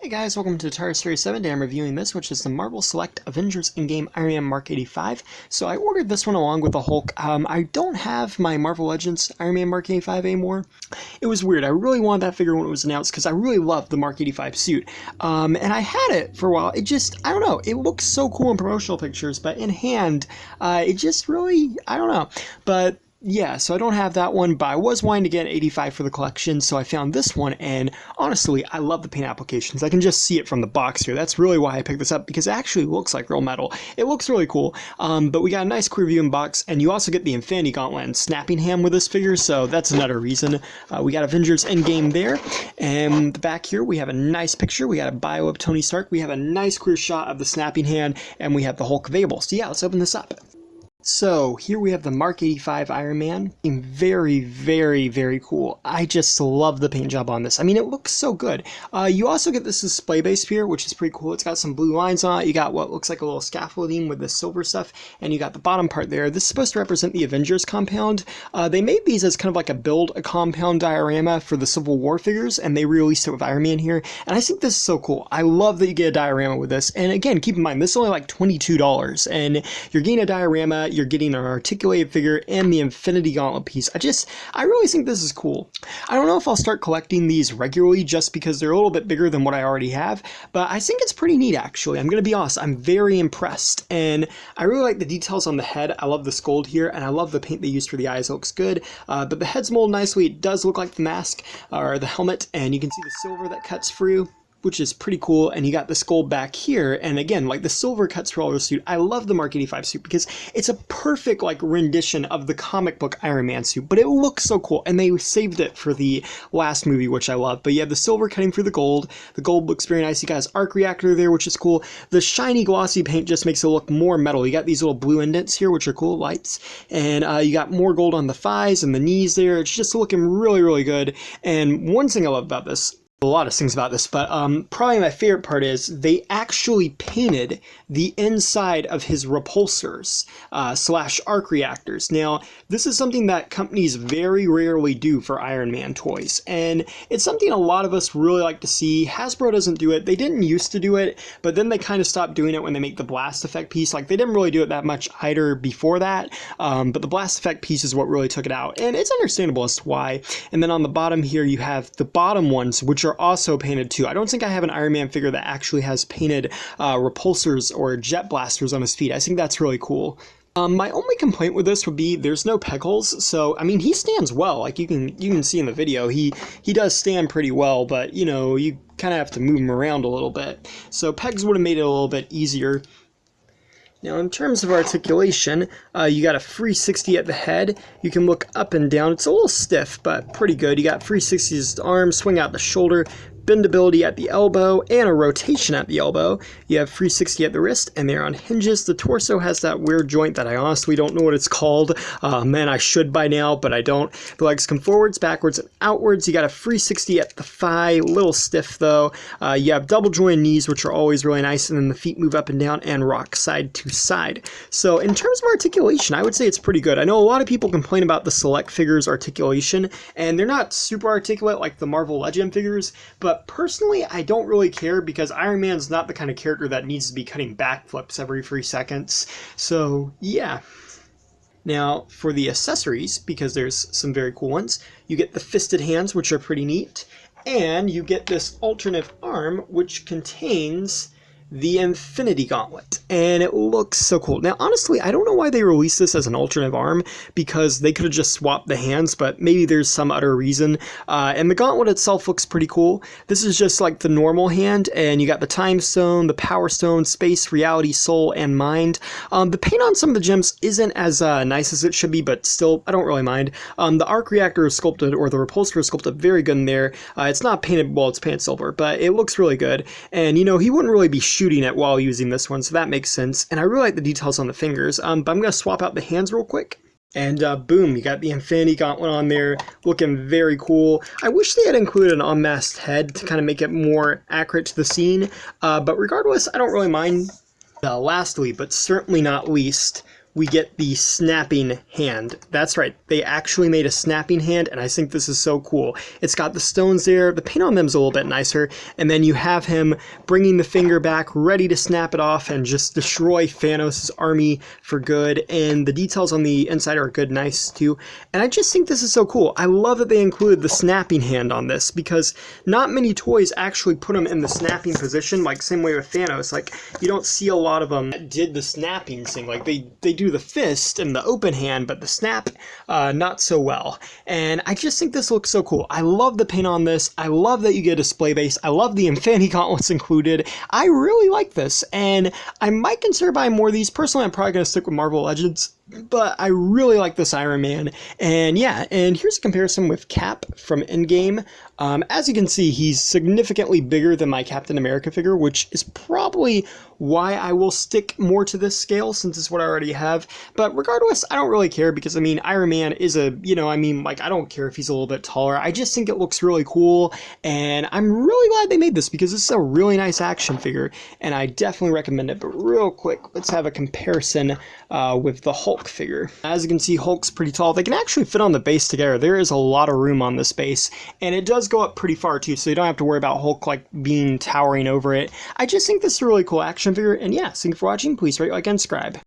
Hey guys, welcome to Tara Series 7. Today I'm reviewing this, which is the Marvel Select Avengers Endgame Ironman MARK85. So I ordered this one along with the Hulk. I don't have my Marvel Legends Ironman MARK85 anymore. It was weird. I really wanted that figure when it was announced because I really loved the MARK85 suit. And I had it for a while. It just, I don't know, it looks so cool in promotional pictures, but in hand, it just really, I don't know. But yeah, so I don't have that one, but I was wanting to get an 85 for the collection, so I found this one, and honestly, I love the paint applications. I can just see it from the box here. That's really why I picked this up, because it actually looks like real metal. It looks really cool, but we got a nice clear view in box, and you also get the Infinity Gauntlet and Snapping Ham with this figure, so that's another reason. We got Avengers Endgame there, and the back here, we have a nice picture. We got a bio of Tony Stark. We have a nice clear shot of the Snapping Hand, and we have the Hulk available. So yeah, let's open this up. So here we have the MARK85 Iron Man. Very, very, very cool. I just love the paint job on this. I mean, it looks so good. You also get this display base here, which is pretty cool. It's got some blue lines on it. You got what looks like a little scaffolding with the silver stuff, and you got the bottom part there. This is supposed to represent the Avengers compound. They made these as kind of like a build a compound diorama for the Civil War figures, and they re-released it with Iron Man here. And I think this is so cool. I love that you get a diorama with this. And again, keep in mind, this is only like $22, and you're getting a diorama, you're getting an articulated figure, and the Infinity Gauntlet piece. I really think this is cool. I don't know if I'll start collecting these regularly just because they're a little bit bigger than what I already have, but I think it's pretty neat actually. I'm going to be honest, I'm very impressed, and I really like the details on the head. I love this gold here, and I love the paint they used for the eyes. It looks good, but the head's molded nicely. It does look like the mask, or the helmet, and you can see the silver that cuts through, which is pretty cool. And you got this gold back here, and again, like the silver cuts through all the suit. I love the MARK85 suit because it's a perfect like rendition of the comic book Iron Man suit, but it looks so cool, and they saved it for the last movie, which I love. But you have the silver cutting through the gold. The gold looks very nice. You got his arc reactor there, which is cool. The shiny glossy paint just makes it look more metal. You got these little blue indents here, which are cool, lights, and you got more gold on the thighs and the knees there. It's just looking really, really good. And one thing I love about this, a lot of things about this, but probably my favorite part is they actually painted the inside of his repulsors slash arc reactors. Now, this is something that companies very rarely do for Iron Man toys, and it's something a lot of us really like to see. Hasbro doesn't do it. They didn't used to do it, but then they kind of stopped doing it when they make the blast effect piece. Like, they didn't really do it that much either before that, but the blast effect piece is what really took it out, and it's understandable as to why. And then on the bottom here, you have the bottom ones, which are also painted too. I don't think I have an Iron Man figure that actually has painted repulsors or jet blasters on his feet. I think that's really cool. My only complaint with this would be there's no peg holes. So I mean, he stands well. Like you can see in the video, he does stand pretty well, but you know, you kind of have to move him around a little bit. So pegs would have made it a little bit easier. Now, in terms of articulation, you got a 360 at the head. You can look up and down. It's a little stiff, but pretty good. You got 360s the arm, swing out the shoulder, bendability at the elbow, and a rotation at the elbow. You have 360 at the wrist, and they're on hinges. The torso has that weird joint that I honestly don't know what it's called. Man, I should by now, but I don't. The legs come forwards, backwards, and outwards. You got a 360 at the thigh, a little stiff though. You have double jointed knees, which are always really nice, and then the feet move up and down and rock side to side. So in terms of articulation, I would say it's pretty good. I know a lot of people complain about the Select figures articulation, and they're not super articulate like the Marvel Legend figures, but personally, I don't really care because Iron Man's not the kind of character that needs to be cutting backflips every 3 seconds. So, yeah. Now, for the accessories, because there's some very cool ones, you get the fisted hands, which are pretty neat, and you get this alternate arm, which contains the Infinity Gauntlet, and it looks so cool. Now, honestly, I don't know why they released this as an alternate arm, because they could have just swapped the hands, but maybe there's some other reason. And the gauntlet itself looks pretty cool. This is just like the normal hand, and you got the Time Stone, the Power Stone, Space, Reality, Soul, and Mind. The paint on some of the gems isn't as nice as it should be, but still, I don't really mind. The Arc Reactor is sculpted, or the Repulsor is sculpted very good in there. It's not painted, well, it's painted silver, but it looks really good. And, you know, he wouldn't really be shooting it while using this one, so that makes sense. And I really like the details on the fingers, but I'm going to swap out the hands real quick. And boom, you got the Infinity Gauntlet on there, looking very cool. I wish they had included an unmasked head to kind of make it more accurate to the scene, but regardless, I don't really mind. Lastly, but certainly not least, we get the snapping hand. That's right, they actually made a snapping hand, and I think this is so cool. It's got the stones there, the paint on them is a little bit nicer, and then you have him bringing the finger back, ready to snap it off and just destroy Thanos' army for good, and the details on the inside are good, nice too, and I just think this is so cool. I love that they included the snapping hand on this, because not many toys actually put him in the snapping position, like same way with Thanos. Like, you don't see a lot of them that did the snapping thing. Like, they do the fist and the open hand, but the snap, not so well. And I just think this looks so cool. I love the paint on this. I love that you get a display base. I love the Infinity Gauntlets included. I really like this, and I might consider buying more of these. Personally, I'm probably going to stick with Marvel Legends, but I really like this Iron Man. And yeah, and here's a comparison with Cap from Endgame. As you can see, he's significantly bigger than my Captain America figure, which is probably why I will stick more to this scale, since it's what I already have. But regardless, I don't really care, because I mean, Iron Man is a, you know, I mean, like, I don't care if he's a little bit taller. I just think it looks really cool, and I'm really glad they made this, because this is a really nice action figure, and I definitely recommend it. But real quick, let's have a comparison with the Hulk figure. As you can see, Hulk's pretty tall. They can actually fit on the base together. There is a lot of room on this base, and it does go up pretty far too, so you don't have to worry about Hulk like being towering over it. I just think this is a really cool action figure, and yeah, thank you for watching. Please rate, like, and subscribe.